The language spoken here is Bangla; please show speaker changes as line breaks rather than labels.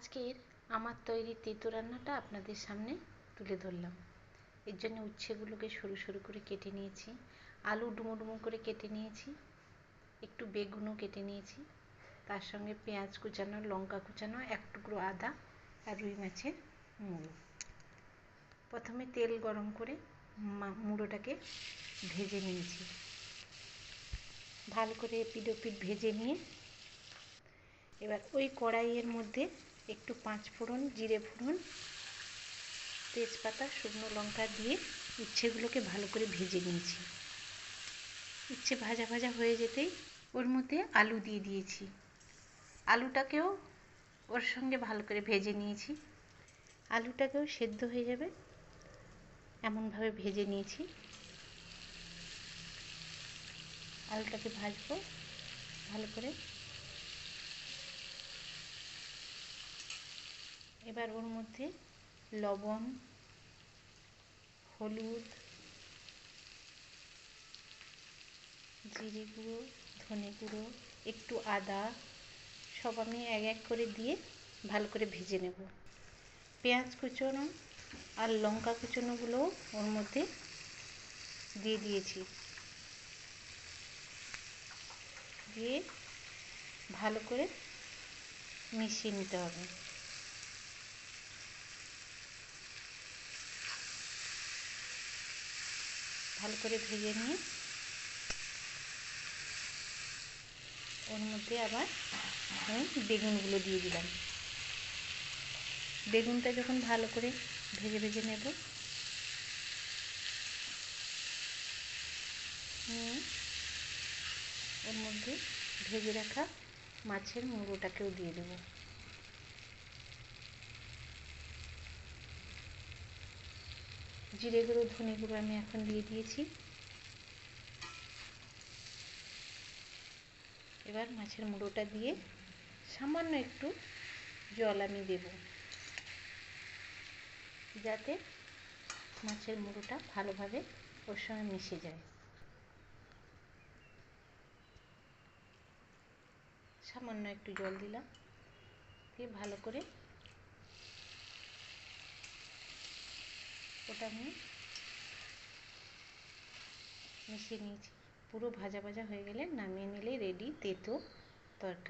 আজকের আমার তৈরি তেঁতো রান্নাটা আপনাদের সামনে তুলে ধরলাম। এর জন্য উচ্ছেগুলোকে সরু সরু করে কেটে নিয়েছি, আলু ডুমো ডুমো করে কেটে নিয়েছি, একটু বেগুনও কেটে নিয়েছি, তার সঙ্গে পেঁয়াজ কুচানো, লঙ্কা কুচানো, এক টুকরো আদা আর রুই মাছের মুড়ো। প্রথমে তেল গরম করে মুড়োটাকে ভেজে নিয়েছি। ভালো করে এপিঠ ওপিঠ ভেজে নিয়ে এবার ওই কড়াইয়ের মধ্যে একটু পাঁচ ফোড়ন, জিরে ফোড়ন, তেজপাতা, শুকনো লঙ্কা দিয়ে উচ্ছেগুলোকে ভালো করে ভেজে নিয়েছি। উচ্ছে ভাজা ভাজা হয়ে যেতেই ওর মধ্যে আলু দিয়ে দিয়েছি। আলুটাকেও ওর সঙ্গে ভালো করে ভেজে নিয়েছি। আলুটাকেও সেদ্ধ হয়ে যাবে এমনভাবে ভেজে নিয়েছি। আলুটাকে ভাজবো ভালো করে। এবার ওর মধ্যে লবণ, হলুদ, জিরে গুঁড়ো, ধনে গুঁড়ো, একটু আদা সব আমি এক এক করে দিয়ে ভালো করে ভেজে নেব। পেঁয়াজ কুচনো আর লঙ্কা কুচনোগুলো ওর মধ্যে দিয়ে দিয়েছি। দিয়ে ভালো করে মিশিয়ে নিতে হবে। ভালো করে ভেজে নিয়ে ওর মধ্যে আবার বেগুনগুলো দিয়ে দিলাম। বেগুনটা যখন ভালো করে ভেজে ভেজে নেব, ওর মধ্যে ভেজে রাখা মাছের মুড়োটাকেও দিয়ে দেব। জিরে গুঁড়ো, ধনে গুঁড়ো আমি এখন দিয়ে দিয়েছি। এবার মাছের মুড়োটা দিয়ে সামান্য একটু জল আমি দেব, যাতে মাছের মুড়োটা ভালোভাবে ওর সঙ্গে মিশে যায়। সামান্য একটু জল দিলাম, দিয়ে ভালো করে ওটা আমি মিশিয়ে নিয়েছি। পুরো ভাজা ভাজা হয়ে গেলে নামিয়ে নিলে রেডি তেঁতো তরকারি।